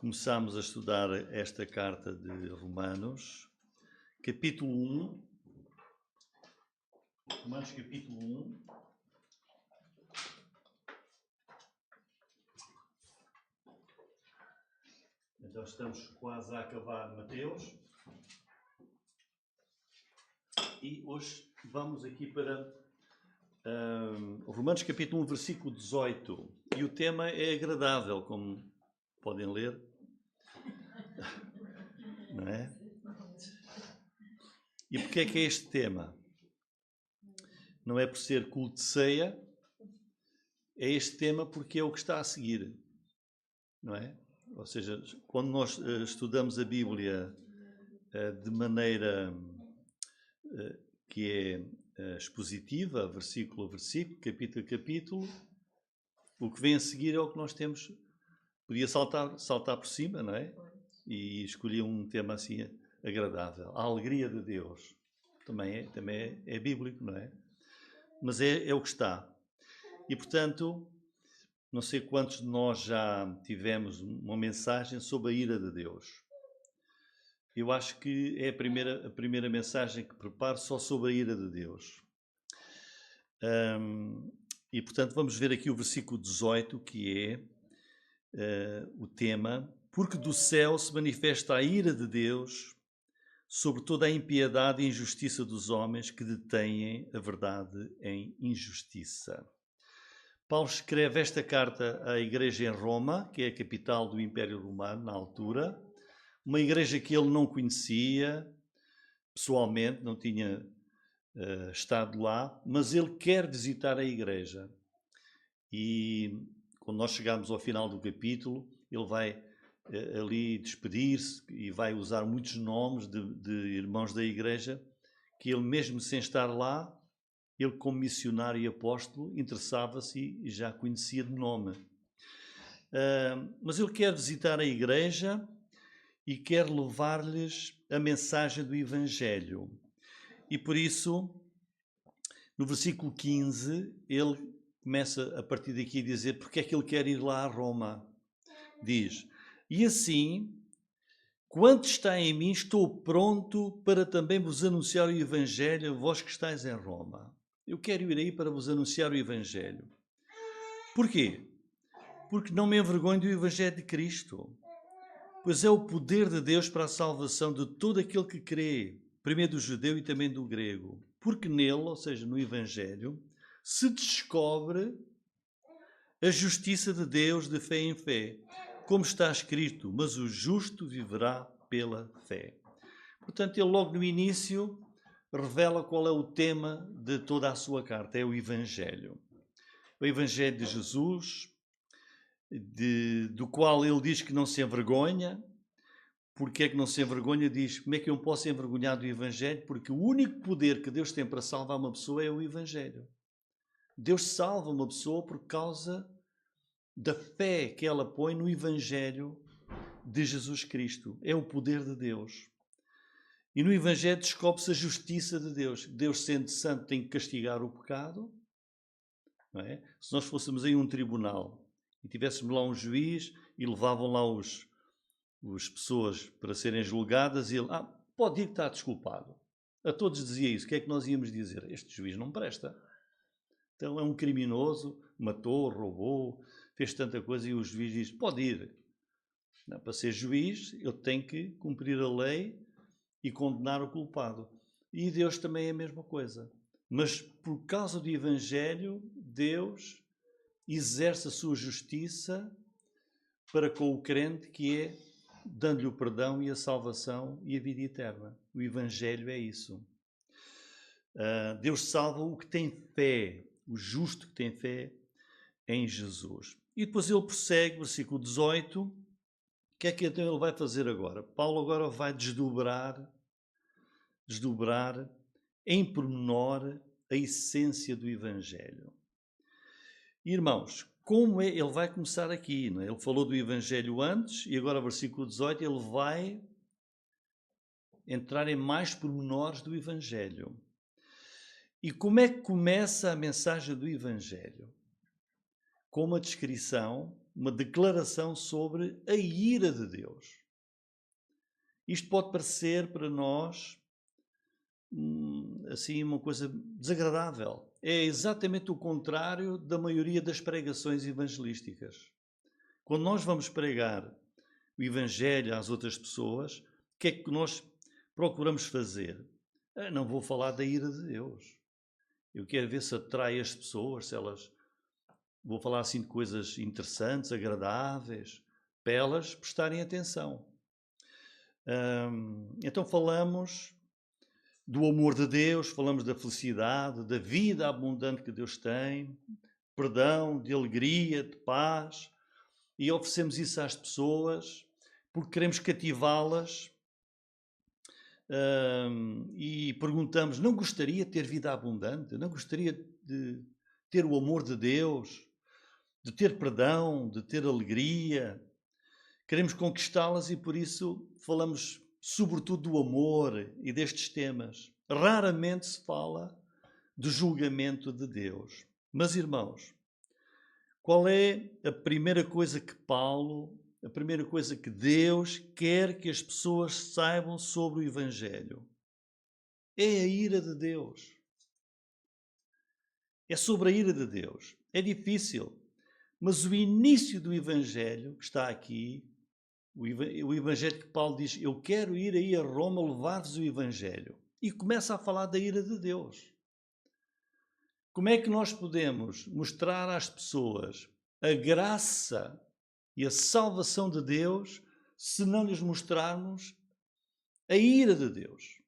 Começámos a estudar esta carta de Romanos, capítulo 1. Romanos, capítulo 1. Então estamos quase a acabar Mateus. E hoje vamos aqui para Romanos, capítulo 1, versículo 18. E o tema é agradável, como podem ler. Não é? E porquê é que é este tema? Não é por ser culto de ceia, é este tema porque é o que está a seguir, não é? Ou seja, quando nós estudamos a Bíblia de maneira que é expositiva, versículo a versículo, capítulo a capítulo, o que vem a seguir é o que nós temos. Podia saltar por cima, não é? E escolhi um tema assim agradável. A alegria de Deus. Também é bíblico, não é? Mas é o que está. E, portanto, não sei quantos de nós já tivemos uma mensagem sobre a ira de Deus. Eu acho que é a primeira mensagem que preparo só sobre a ira de Deus. E, portanto, vamos ver aqui o versículo 18, que é o tema. Porque do céu se manifesta a ira de Deus sobre toda a impiedade e injustiça dos homens que detêm a verdade em injustiça. Paulo escreve esta carta à igreja em Roma, que é a capital do Império Romano na altura, uma igreja que ele não conhecia pessoalmente, não tinha estado lá, mas ele quer visitar a igreja. E quando nós chegamos ao final do capítulo, ele vai ali despedir-se e vai usar muitos nomes de irmãos da igreja que ele, mesmo sem estar lá, ele, como missionário e apóstolo, interessava-se e já conhecia de nome. Mas ele quer visitar a igreja e quer levar-lhes a mensagem do Evangelho. E por isso, no versículo 15, ele começa a partir daqui a dizer porque é que ele quer ir lá a Roma. Diz: e assim, quanto está em mim, estou pronto para também vos anunciar o Evangelho, vós que estáis em Roma. Eu quero ir aí para vos anunciar o Evangelho. Porquê? Porque não me envergonho do Evangelho de Cristo, pois é o poder de Deus para a salvação de todo aquele que crê, primeiro do judeu e também do grego. Porque nele, ou seja, no Evangelho, se descobre a justiça de Deus de fé em fé, como está escrito, mas o justo viverá pela fé. Portanto, ele logo no início revela qual é o tema de toda a sua carta, é o Evangelho. O Evangelho de Jesus, do qual ele diz que não se envergonha. Porque é que não se envergonha? Diz, como é que eu me posso envergonhar do Evangelho? Porque o único poder que Deus tem para salvar uma pessoa é o Evangelho. Deus salva uma pessoa por causa da fé que ela põe no Evangelho de Jesus Cristo. É o poder de Deus. E no Evangelho descobre-se a justiça de Deus. Deus, sendo santo, tem que castigar o pecado. Não é? Se nós fôssemos em um tribunal e tivéssemos lá um juiz e levavam lá as pessoas para serem julgadas e ele, pode ir que está desculpado. A todos dizia isso. O que é que nós íamos dizer? Este juiz não presta. Então é um criminoso, matou, roubou, fez tanta coisa e o juiz diz, pode ir. Não, para ser juiz, eu tenho que cumprir a lei e condenar o culpado. E Deus também é a mesma coisa. Mas por causa do Evangelho, Deus exerce a sua justiça para com o crente, que é dando-lhe o perdão e a salvação e a vida eterna. O Evangelho é isso. Deus salva o que tem fé, o justo que tem fé em Jesus. E depois ele prossegue, versículo 18. O que é que então ele vai fazer agora? Paulo agora vai desdobrar em pormenor a essência do Evangelho. Irmãos, como ele vai começar aqui, não é? Ele falou do Evangelho antes e agora, versículo 18, ele vai entrar em mais pormenores do Evangelho. E como é que começa a mensagem do Evangelho? Com uma descrição uma declaração sobre a ira de Deus. Isto pode parecer para nós assim uma coisa desagradável. É exatamente o contrário da maioria das pregações evangelísticas. Quando nós vamos pregar o Evangelho às outras pessoas, o que é que nós procuramos fazer? Não vou falar da ira de Deus. Eu quero ver se atrai as pessoas, se elas... Vou falar assim de coisas interessantes, agradáveis, para elas prestarem atenção. Então falamos do amor de Deus, falamos da felicidade, da vida abundante que Deus tem, perdão, de alegria, de paz, e oferecemos isso às pessoas porque queremos cativá-las e perguntamos, não gostaria de ter vida abundante? Não gostaria de ter o amor de Deus, de ter perdão, de ter alegria? Queremos conquistá-las e por isso falamos sobretudo do amor e destes temas. Raramente se fala do julgamento de Deus. Mas, irmãos, qual é a primeira coisa que a primeira coisa que Deus quer que as pessoas saibam sobre o Evangelho? É a ira de Deus. É sobre a ira de Deus. É difícil, mas o início do Evangelho que está aqui, o Evangelho que Paulo diz, eu quero ir aí a Roma levar-vos o Evangelho. E começa a falar da ira de Deus. Como é que nós podemos mostrar às pessoas a graça e a salvação de Deus se não lhes mostrarmos a ira de Deus?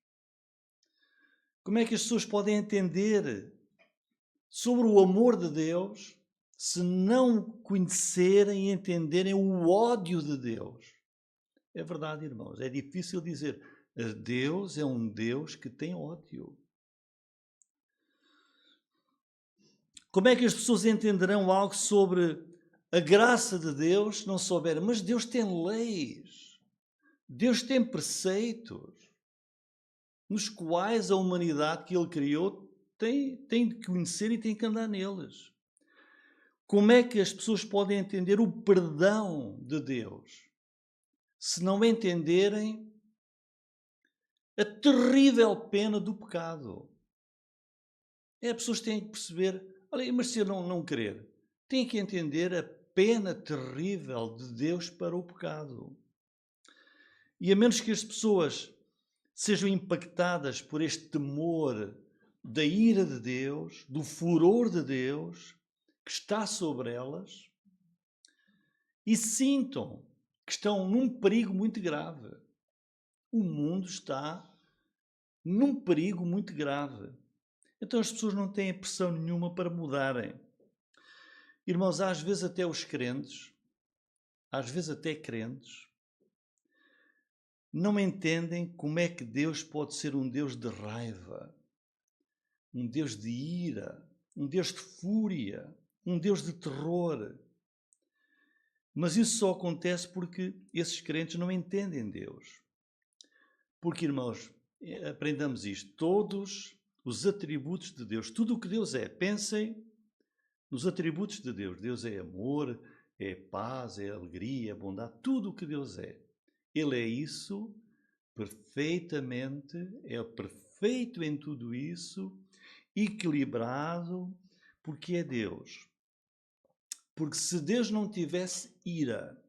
Como é que as pessoas podem entender sobre o amor de Deus se não conhecerem e entenderem o ódio de Deus? É verdade, irmãos, é difícil dizer. Deus é um Deus que tem ódio. Como é que as pessoas entenderão algo sobre a graça de Deus se não souberem? Mas Deus tem leis, Deus tem preceitos, nos quais a humanidade que Ele criou tem de conhecer e tem que andar neles. Como é que as pessoas podem entender o perdão de Deus se não entenderem a terrível pena do pecado? As pessoas têm que perceber, olha, mas se eu não querer, têm que entender a pena terrível de Deus para o pecado. E a menos que as pessoas sejam impactadas por este temor da ira de Deus, do furor de Deus que está sobre elas, e sintam que estão num perigo muito grave. O mundo está num perigo muito grave. Então as pessoas não têm pressão nenhuma para mudarem. Irmãos, às vezes até os crentes, às vezes até crentes, não entendem como é que Deus pode ser um Deus de raiva, um Deus de ira, um Deus de fúria, um Deus de terror. Mas isso só acontece porque esses crentes não entendem Deus. Porque, irmãos, aprendamos isto, todos os atributos de Deus, tudo o que Deus é, pensem nos atributos de Deus. Deus é amor, é paz, é alegria, é bondade, tudo o que Deus é. Ele é isso perfeitamente, é perfeito em tudo isso, equilibrado, porque é Deus. Porque se Deus não tivesse ira,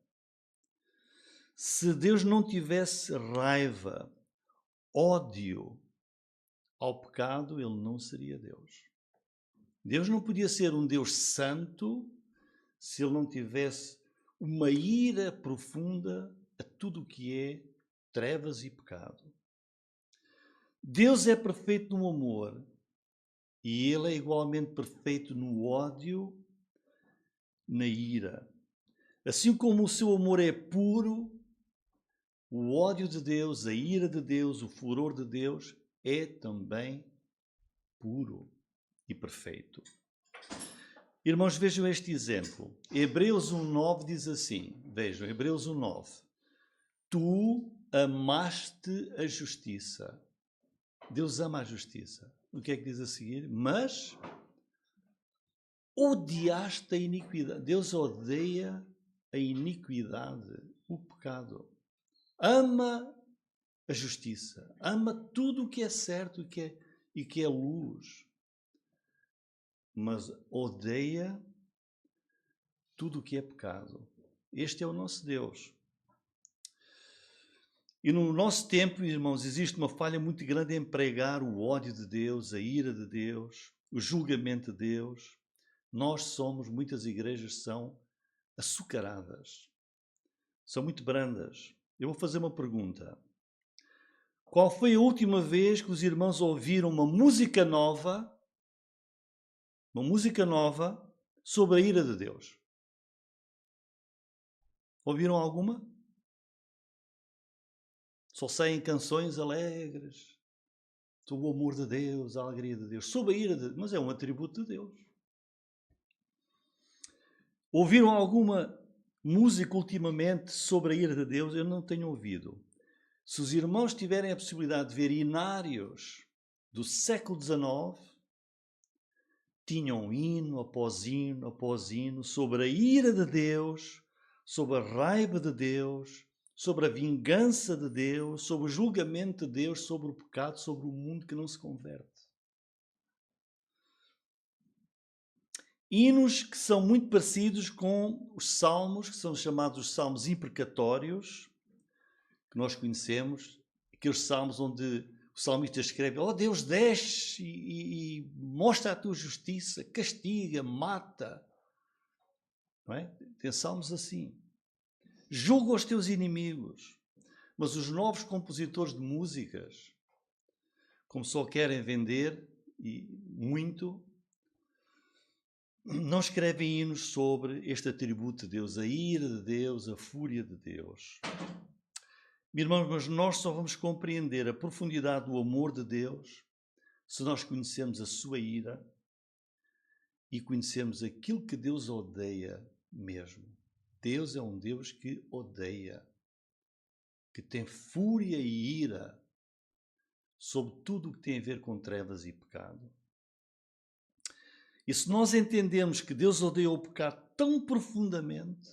se Deus não tivesse raiva, ódio ao pecado, ele não seria Deus. Deus não podia ser um Deus santo se ele não tivesse uma ira profunda a tudo o que é trevas e pecado. Deus é perfeito no amor e ele é igualmente perfeito no ódio, na ira. Assim como o seu amor é puro, o ódio de Deus, a ira de Deus, o furor de Deus é também puro e perfeito. Irmãos, vejam este exemplo. Hebreus 1:9 diz assim, vejam, Hebreus 1:9. Tu amaste a justiça. Deus ama a justiça. O que é que diz a seguir? Mas odiaste a iniquidade. Deus odeia a iniquidade, o pecado. Ama a justiça. Ama tudo o que é certo e que é luz. Mas odeia tudo o que é pecado. Este é o nosso Deus. E no nosso tempo, irmãos, existe uma falha muito grande em pregar o ódio de Deus, a ira de Deus, o julgamento de Deus. Muitas igrejas são açucaradas, são muito brandas. Eu vou fazer uma pergunta. Qual foi a última vez que os irmãos ouviram uma música nova sobre a ira de Deus? Ouviram alguma? Só saem canções alegres, sobre o amor de Deus, a alegria de Deus, sobre a ira de Deus, mas é um atributo de Deus. Ouviram alguma música ultimamente sobre a ira de Deus? Eu não tenho ouvido. Se os irmãos tiverem a possibilidade de ver hinários do século XIX, tinham hino após hino sobre a ira de Deus, sobre a raiva de Deus, sobre a vingança de Deus, sobre o julgamento de Deus, sobre o pecado, sobre o mundo que não se converte. Hinos que são muito parecidos com os salmos, que são chamados os salmos imprecatórios, que nós conhecemos, aqueles salmos onde o salmista escreve: ó Deus, desce e mostra a tua justiça, castiga, mata. Não é? Tem salmos assim. Julga os teus inimigos. Mas os novos compositores de músicas, como só querem vender e muito, não escrevem hinos sobre este atributo de Deus, a ira de Deus, a fúria de Deus. Irmãos, mas nós só vamos compreender a profundidade do amor de Deus se nós conhecermos a sua ira e conhecermos aquilo que Deus odeia mesmo. Deus é um Deus que odeia, que tem fúria e ira sobre tudo o que tem a ver com trevas e pecado. E se nós entendemos que Deus odeia o pecado tão profundamente,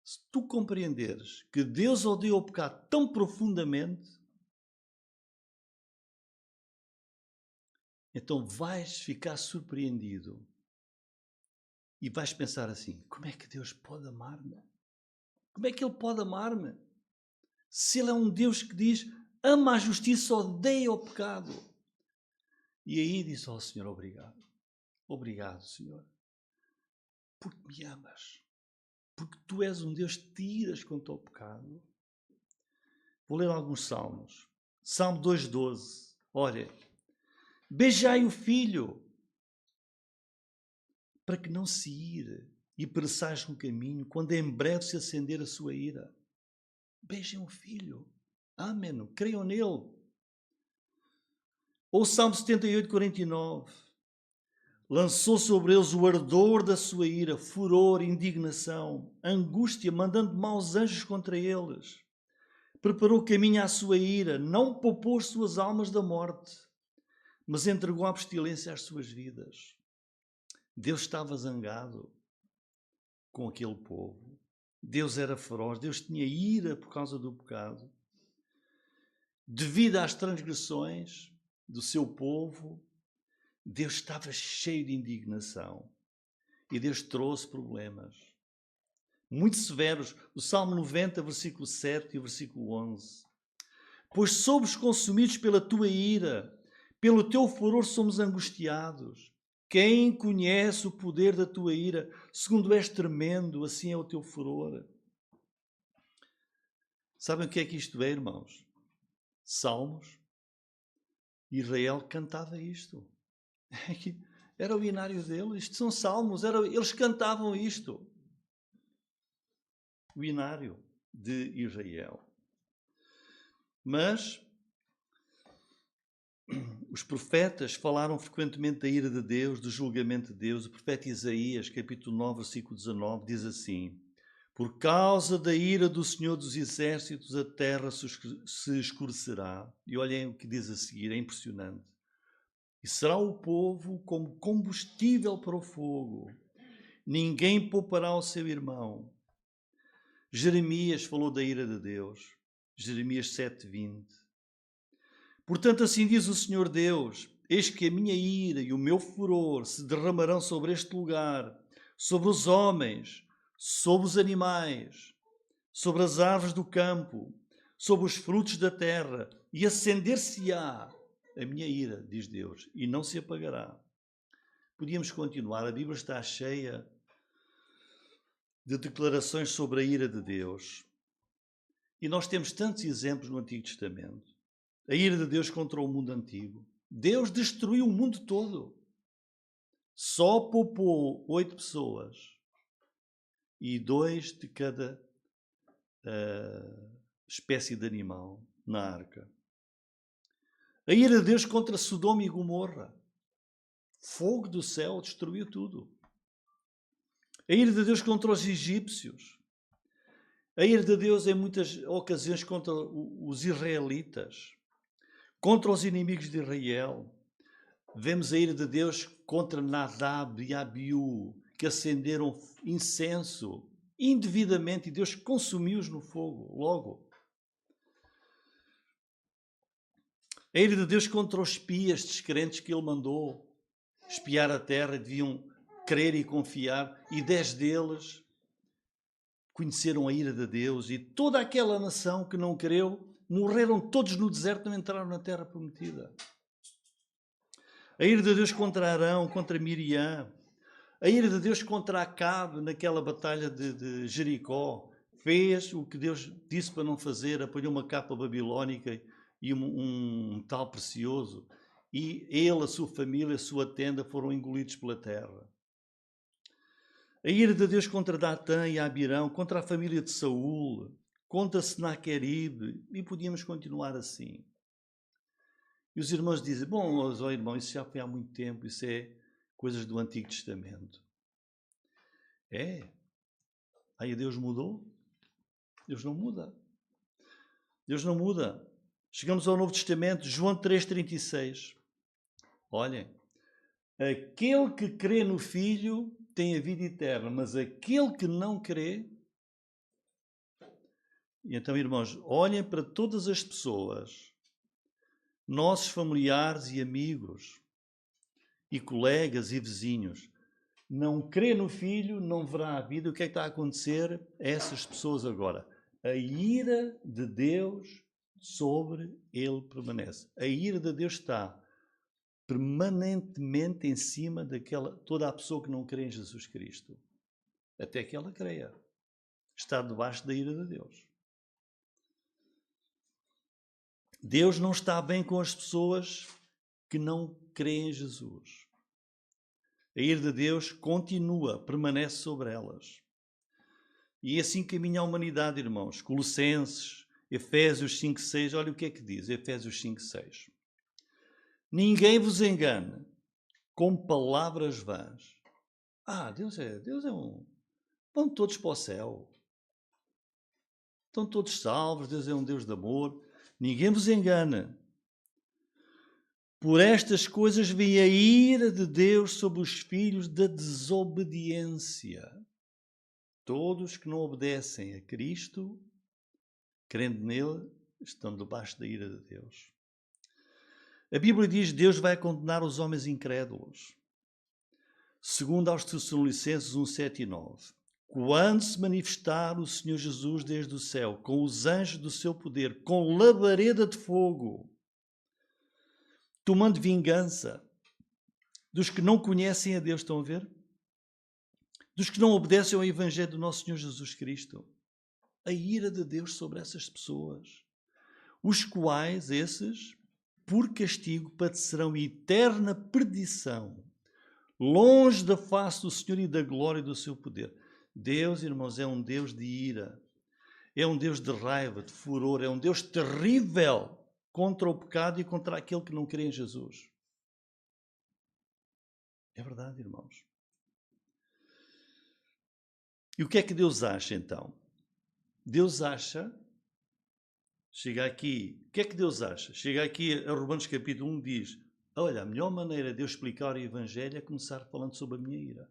se tu compreenderes que Deus odeia o pecado tão profundamente, então vais ficar surpreendido e vais pensar assim: como é que Deus pode amar-me? Como é que Ele pode amar-me? Se Ele é um Deus que diz: ama a justiça, odeia o pecado. E aí diz: ó Senhor, obrigado. Obrigado, Senhor, porque me amas. Porque Tu és um Deus que te iras contra o pecado. Vou ler alguns salmos. Salmo 2,12. Olha: beijai o filho, para que não se ire e pereçais no caminho, quando em breve se acender a sua ira. Beijem o filho. Amém. Creiam nele. Ou Salmo 78,49. Lançou sobre eles o ardor da sua ira, furor, indignação, angústia, mandando maus anjos contra eles. Preparou caminho à sua ira, não poupou as suas almas da morte, mas entregou à pestilência as suas vidas. Deus estava zangado com aquele povo. Deus era feroz, Deus tinha ira por causa do pecado. Devido às transgressões do seu povo, Deus estava cheio de indignação e Deus trouxe problemas muito severos. O Salmo 90, versículo 7 e o versículo 11. Pois somos consumidos pela tua ira, pelo teu furor somos angustiados. Quem conhece o poder da tua ira? Segundo és tremendo, assim é o teu furor. Sabem o que é que isto é, irmãos? Salmos. Israel cantava isto. Era o hinário deles. Isto são salmos. Eles cantavam isto. O hinário de Israel. Mas os profetas falaram frequentemente da ira de Deus, do julgamento de Deus. O profeta Isaías, capítulo 9, versículo 19, diz assim: por causa da ira do Senhor dos Exércitos, a terra se escurecerá. E olhem o que diz a seguir, é impressionante. E será o povo como combustível para o fogo. Ninguém poupará o seu irmão. Jeremias falou da ira de Deus. Jeremias 7:20. Portanto, assim diz o Senhor Deus: eis que a minha ira e o meu furor se derramarão sobre este lugar, sobre os homens, sobre os animais, sobre as árvores do campo, sobre os frutos da terra, e acender-se-á a minha ira, diz Deus, e não se apagará. Podíamos continuar, a Bíblia está cheia de declarações sobre a ira de Deus. E nós temos tantos exemplos no Antigo Testamento. A ira de Deus contra o mundo antigo. Deus destruiu o mundo todo. Só poupou 8 pessoas e 2 de cada espécie de animal na arca. A ira de Deus contra Sodoma e Gomorra. Fogo do céu destruiu tudo. A ira de Deus contra os egípcios. A ira de Deus em muitas ocasiões contra os israelitas. Contra os inimigos de Israel. Vemos a ira de Deus contra Nadab e Abiú, que acenderam incenso indevidamente e Deus consumiu-os no fogo, logo. A ira de Deus contra os espias descrentes que ele mandou espiar a terra, deviam crer e confiar, e 10 deles conheceram a ira de Deus, e toda aquela nação que não creu, morreram todos no deserto, não entraram na terra prometida. A ira de Deus contra Arão, contra Miriam. A ira de Deus contra Acabe naquela batalha de Jericó. Fez o que Deus disse para não fazer, apanhou uma capa babilónica e um metal precioso. E ele, a sua família, a sua tenda foram engolidos pela terra. A ira de Deus contra Datã e Abirão, contra a família de Saul, contra Senaqueribe, e podíamos continuar assim. E os irmãos dizem, bom, irmão, isso já foi há muito tempo, isso é coisas do Antigo Testamento. É? Aí Deus mudou? Deus não muda. Deus não muda. Chegamos ao Novo Testamento, João 3,36. Olhem, aquele que crê no Filho tem a vida eterna, mas aquele que não crê... E então, irmãos, olhem para todas as pessoas, nossos familiares e amigos, e colegas e vizinhos. Não crê no Filho, não verá a vida. O que é que está a acontecer a essas pessoas agora? A ira de Deus sobre ele permanece. A ira de Deus está permanentemente em cima daquela toda a pessoa que não crê em Jesus Cristo. Até que ela creia. Está debaixo da ira de Deus. Deus não está bem com as pessoas que não creem em Jesus. A ira de Deus continua, permanece sobre elas. E assim caminha a humanidade, irmãos. Colossenses, Efésios 5:6, olha o que é que diz, Efésios 5:6. Ninguém vos engane com palavras vãs. Deus é um... Vão todos para o céu. Estão todos salvos, Deus é um Deus de amor. Ninguém vos engana. Por estas coisas vem a ira de Deus sobre os filhos da desobediência. Todos que não obedecem a Cristo, crendo nele, estão debaixo da ira de Deus. A Bíblia diz que Deus vai condenar os homens incrédulos. Segundo aos Tessalonicenses 1:7 e 9. Quando se manifestar o Senhor Jesus desde o céu, com os anjos do seu poder, com labareda de fogo, tomando vingança dos que não conhecem a Deus, estão a ver? Dos que não obedecem ao Evangelho do nosso Senhor Jesus Cristo. A ira de Deus sobre essas pessoas, os quais, esses, por castigo, padecerão eterna perdição, longe da face do Senhor e da glória do seu poder. Deus, irmãos, é um Deus de ira, é um Deus de raiva, de furor, é um Deus terrível contra o pecado e contra aquele que não crê em Jesus. É verdade, irmãos. E o que é que Deus acha, então? Deus acha, chega aqui, o que é que Deus acha? Chega aqui a Romanos capítulo 1 diz, olha, a melhor maneira de eu explicar o Evangelho é começar falando sobre a minha ira.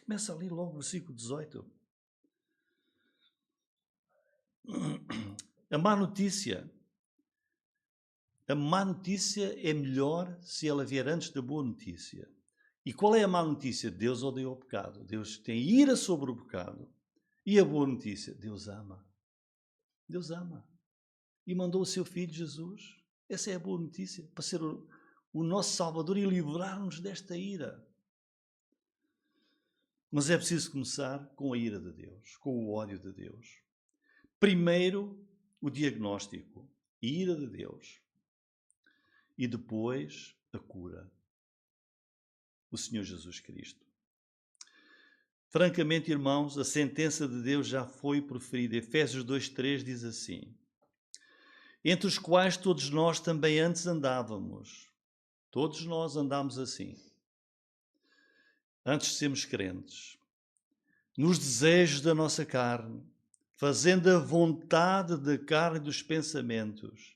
Começa ali logo no versículo 18. A má notícia é melhor se ela vier antes da boa notícia. E qual é a má notícia? Deus odeia o pecado. Deus tem ira sobre o pecado. E a boa notícia? Deus ama. Deus ama. E mandou o seu Filho Jesus. Essa é a boa notícia. Para ser o nosso Salvador e livrar-nos desta ira. Mas é preciso começar com a ira de Deus, com o ódio de Deus. Primeiro, o diagnóstico, a ira de Deus. E depois, a cura. O Senhor Jesus Cristo. Francamente, irmãos, a sentença de Deus já foi proferida. Efésios 2:3 diz assim: entre os quais todos nós também antes andávamos. Todos nós andámos assim. Antes de sermos crentes. Nos desejos da nossa carne, fazendo a vontade da carne e dos pensamentos.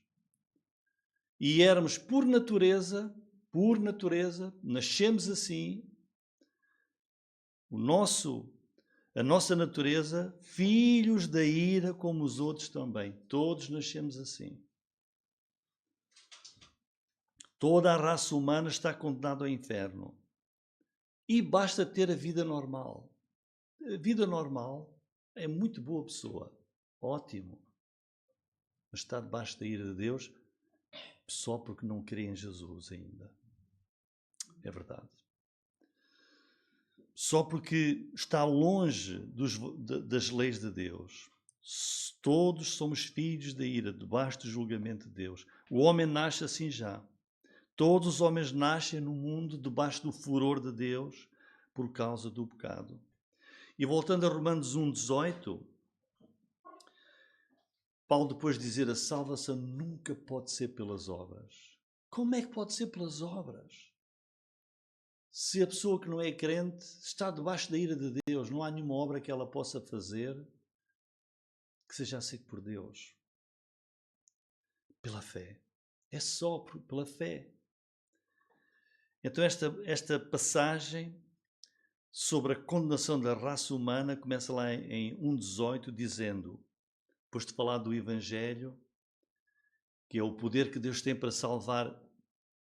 E éramos por natureza, nascemos assim. A nossa natureza, filhos da ira como os outros também. Todos nascemos assim. Toda a raça humana está condenada ao inferno. E basta ter a vida normal. A vida normal é muito boa pessoa. Ótimo. Mas está debaixo da ira de Deus só porque não crê em Jesus ainda. É verdade. Só porque está longe das leis de Deus. Todos somos filhos da ira, debaixo do julgamento de Deus. O homem nasce assim já. Todos os homens nascem no mundo debaixo do furor de Deus por causa do pecado. E voltando a Romanos 1:18, Paulo depois de dizer a salvação nunca pode ser pelas obras. Como é que pode ser pelas obras? Se a pessoa que não é crente está debaixo da ira de Deus, não há nenhuma obra que ela possa fazer que seja aceita por Deus. Pela fé. É só pela fé. Então esta passagem sobre a condenação da raça humana começa lá em 1:18 dizendo, depois de falar do Evangelho, que é o poder que Deus tem para salvar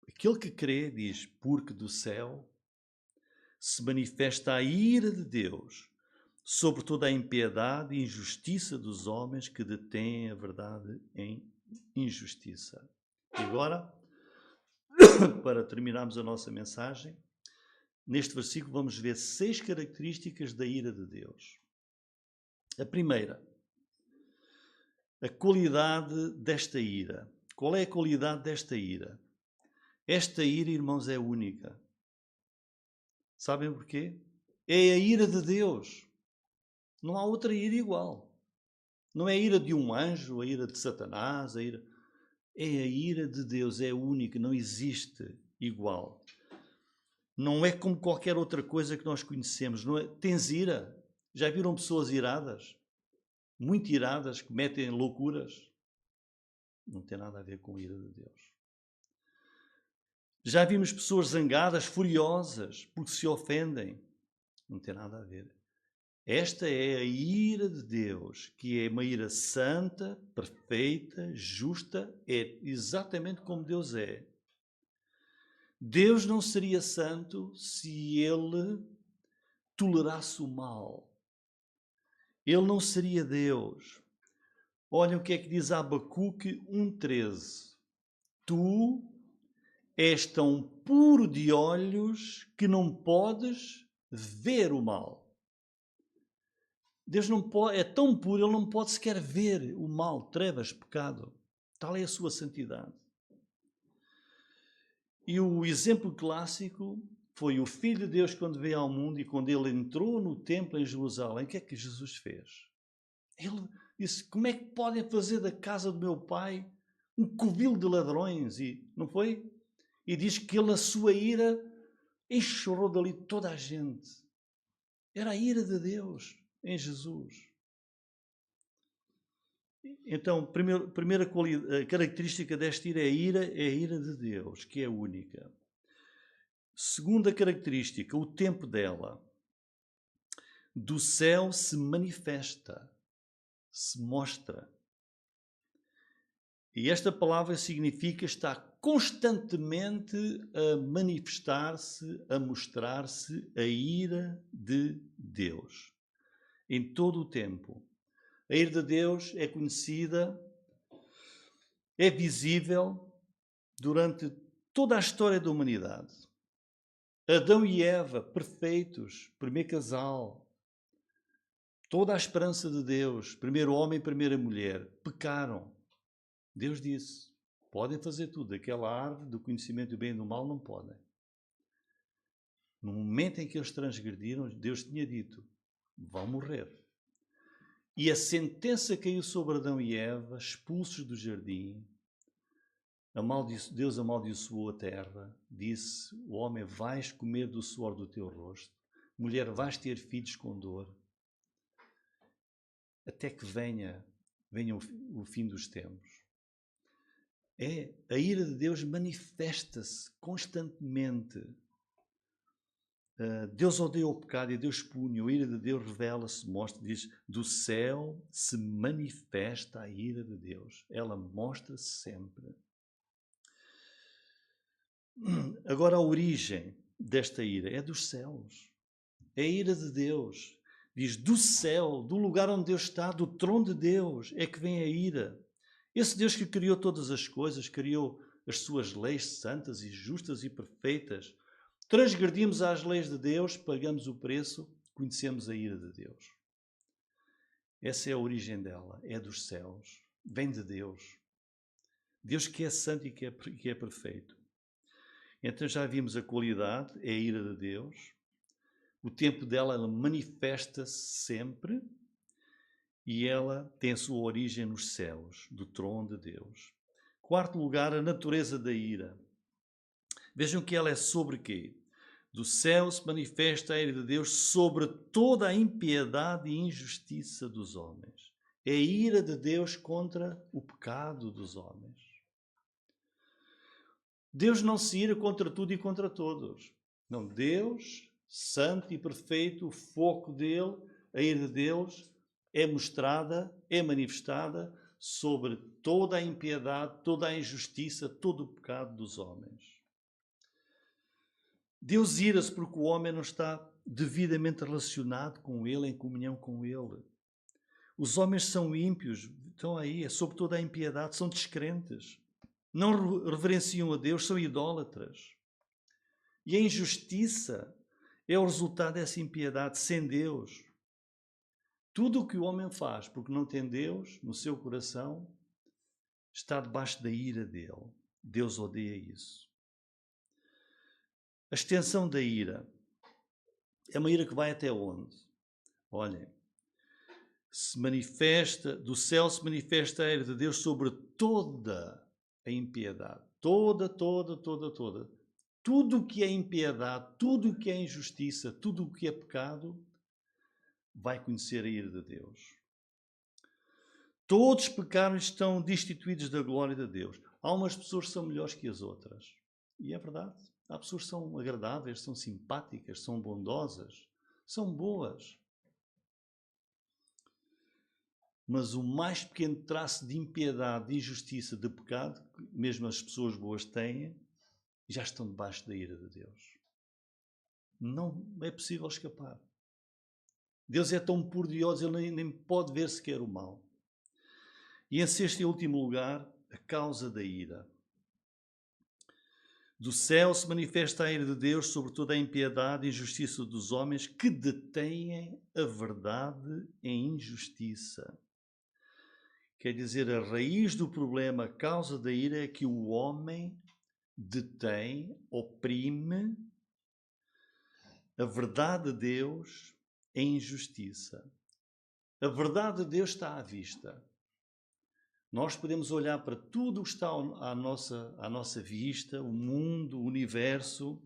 aquele que crê, diz, porque do céu se manifesta a ira de Deus sobre toda a impiedade e injustiça dos homens que detêm a verdade em injustiça. E agora, para terminarmos a nossa mensagem, neste versículo vamos ver 6 características da ira de Deus. A primeira, a qualidade desta ira. Qual é a qualidade desta ira? Esta ira, irmãos, é única. Sabem porquê? É a ira de Deus. Não há outra ira igual. Não é a ira de um anjo, a ira de Satanás, é a ira de Deus, é única, não existe igual. Não é como qualquer outra coisa que nós conhecemos. Não é? Tens ira? Já viram pessoas iradas? Muito iradas, que cometem loucuras? Não tem nada a ver com a ira de Deus. Já vimos pessoas zangadas, furiosas, porque se ofendem? Não tem nada a ver. Esta é a ira de Deus, que é uma ira santa, perfeita, justa, é exatamente como Deus é. Deus não seria santo se ele tolerasse o mal. Ele não seria Deus. Olha o que é que diz Abacuque 1:13. Tu és tão puro de olhos que não podes ver o mal. Deus não pode, é tão puro, ele não pode sequer ver o mal, trevas, pecado. Tal é a sua santidade. E o exemplo clássico foi o Filho de Deus quando veio ao mundo e quando ele entrou no templo em Jerusalém, o que é que Jesus fez? Ele disse, como é que podem fazer da casa do meu pai um covil de ladrões? E não foi? E diz que ele, na sua ira, enxurrou dali toda a gente. Era a ira de Deus em Jesus. Então, a primeira característica desta ira é a ira de Deus, que é única. Segunda característica, o tempo dela. Do céu se manifesta, se mostra. E esta palavra significa estar constantemente a manifestar-se, a mostrar-se a ira de Deus. Em todo o tempo. A ira de Deus é conhecida, é visível durante toda a história da humanidade. Adão e Eva, perfeitos, primeiro casal, toda a esperança de Deus, primeiro homem e primeira mulher, pecaram. Deus disse, podem fazer tudo, aquela árvore do conhecimento do bem e do mal não podem. No momento em que eles transgrediram, Deus tinha dito, vão morrer. E a sentença caiu sobre Adão e Eva, expulsos do jardim. Deus amaldiçoou a terra, disse, o homem, vais comer do suor do teu rosto, mulher, vais ter filhos com dor, até que venha o fim dos tempos. A ira de Deus manifesta-se constantemente. Deus odeia o pecado e Deus pune. A ira de Deus revela-se, mostra, diz, do céu se manifesta a ira de Deus. Ela mostra-se sempre. Agora a origem desta ira é dos céus. É a ira de Deus. Diz, do céu, do lugar onde Deus está, do trono de Deus, é que vem a ira. Esse Deus que criou todas as coisas, criou as suas leis santas e justas e perfeitas. Transgredimos as leis de Deus, pagamos o preço, conhecemos a ira de Deus. Essa é a origem dela, é dos céus, vem de Deus. Deus que é santo e que é perfeito. Então já vimos a qualidade, é a ira de Deus. O tempo dela, ela manifesta-se sempre. E ela tem a sua origem nos céus, do trono de Deus. Quarto lugar, a natureza da ira. Vejam que ela é sobre quê? Do céu se manifesta a ira de Deus sobre toda a impiedade e injustiça dos homens. É a ira de Deus contra o pecado dos homens. Deus não se ira contra tudo e contra todos. Não, Deus, santo e perfeito, o foco dele, a ira de Deus, é mostrada, é manifestada sobre toda a impiedade, toda a injustiça, todo o pecado dos homens. Deus ira-se porque o homem não está devidamente relacionado com Ele, em comunhão com Ele. Os homens são ímpios, estão aí, é sobre toda a impiedade, são descrentes. Não reverenciam a Deus, são idólatras. E a injustiça é o resultado dessa impiedade sem Deus. Tudo o que o homem faz porque não tem Deus no seu coração está debaixo da ira dele. Deus odeia isso. A extensão da ira é uma ira que vai até onde? Olhem, do céu se manifesta a ira de Deus sobre toda a impiedade. Toda. Tudo o que é impiedade, tudo o que é injustiça, tudo o que é pecado, vai conhecer a ira de Deus. Todos pecaram e estão destituídos da glória de Deus. Há umas pessoas que são melhores que as outras. E é verdade. Há pessoas que são agradáveis, são simpáticas, são bondosas, são boas. Mas o mais pequeno traço de impiedade, de injustiça, de pecado, que mesmo as pessoas boas têm, já estão debaixo da ira de Deus. Não é possível escapar. Deus é tão puro de olhos, ele nem pode ver sequer o mal. E em sexto e último lugar, a causa da ira. Do céu se manifesta a ira de Deus sobre toda a impiedade e injustiça dos homens que detêm a verdade em injustiça. Quer dizer, a raiz do problema, a causa da ira é que o homem detém, oprime a verdade de Deus em injustiça. A verdade de Deus está à vista. Nós podemos olhar para tudo o que está à nossa vista, o mundo, o universo,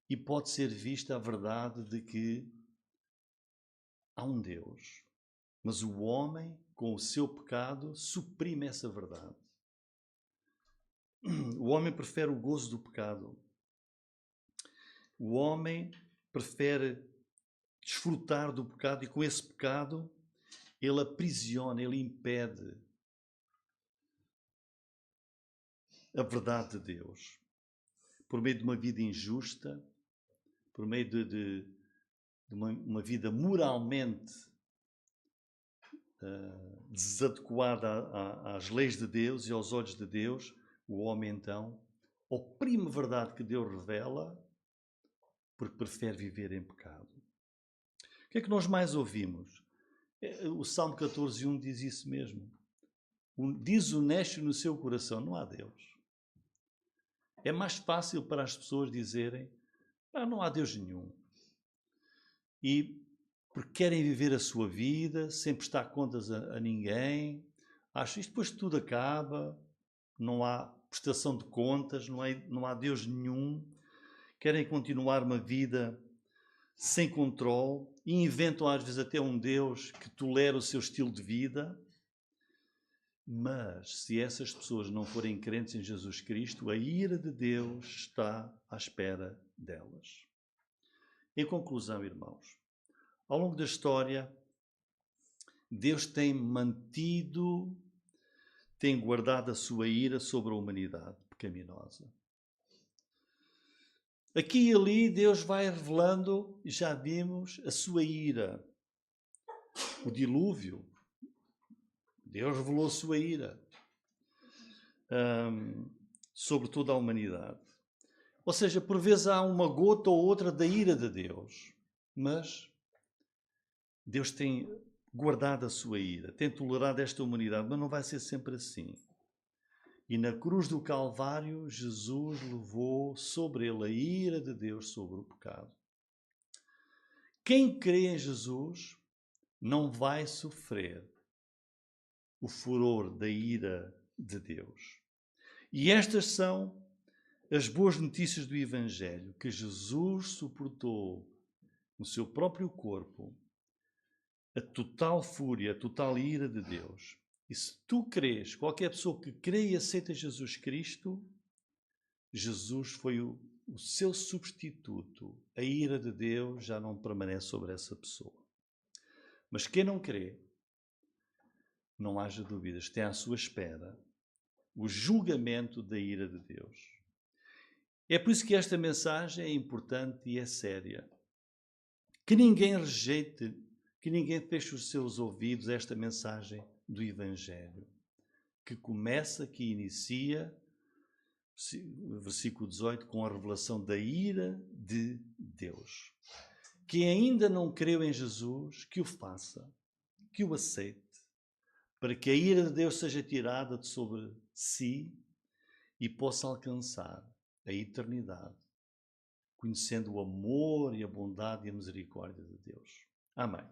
e pode ser vista a verdade de que há um Deus. Mas o homem, com o seu pecado, suprime essa verdade. O homem prefere o gozo do pecado. O homem prefere desfrutar do pecado e com esse pecado ele aprisiona, ele impede a verdade de Deus, por meio de uma vida injusta, por meio de uma vida moralmente desadequada às leis de Deus e aos olhos de Deus, o homem então oprime a verdade que Deus revela porque prefere viver em pecado. O que é que nós mais ouvimos? O Salmo 14:1 diz isso mesmo. Diz o necio no seu coração, não há Deus. É mais fácil para as pessoas dizerem, não há Deus nenhum. E porque querem viver a sua vida, sem prestar contas a ninguém, acham isto depois tudo acaba, não há prestação de contas, não há Deus nenhum, querem continuar uma vida sem controle e inventam às vezes até um Deus que tolera o seu estilo de vida. Mas se essas pessoas não forem crentes em Jesus Cristo, a ira de Deus está à espera delas. Em conclusão, irmãos, ao longo da história, Deus tem guardado a sua ira sobre a humanidade pecaminosa. Aqui e ali Deus vai revelando, e já vimos, a sua ira. O dilúvio, Deus revelou a sua ira sobre toda a humanidade. Ou seja, por vezes há uma gota ou outra da ira de Deus, mas Deus tem guardado a sua ira, tem tolerado esta humanidade, mas não vai ser sempre assim. E na cruz do Calvário, Jesus levou sobre ele a ira de Deus sobre o pecado. Quem crê em Jesus não vai sofrer o furor da ira de Deus. E estas são as boas notícias do Evangelho, que Jesus suportou no seu próprio corpo a total fúria, a total ira de Deus. E se tu crês, qualquer pessoa que crê e aceita Jesus Cristo, Jesus foi o seu substituto. A ira de Deus já não permanece sobre essa pessoa. Mas quem não crê, não haja dúvidas, tem à sua espera o julgamento da ira de Deus. É por isso que esta mensagem é importante e é séria. Que ninguém rejeite, que ninguém feche os seus ouvidos a esta mensagem do Evangelho, que começa, que inicia, versículo 18, com a revelação da ira de Deus. Quem ainda não creu em Jesus, que o faça, que o aceite, para que a ira de Deus seja tirada de sobre si e possa alcançar a eternidade, conhecendo o amor e a bondade e a misericórdia de Deus. Amém.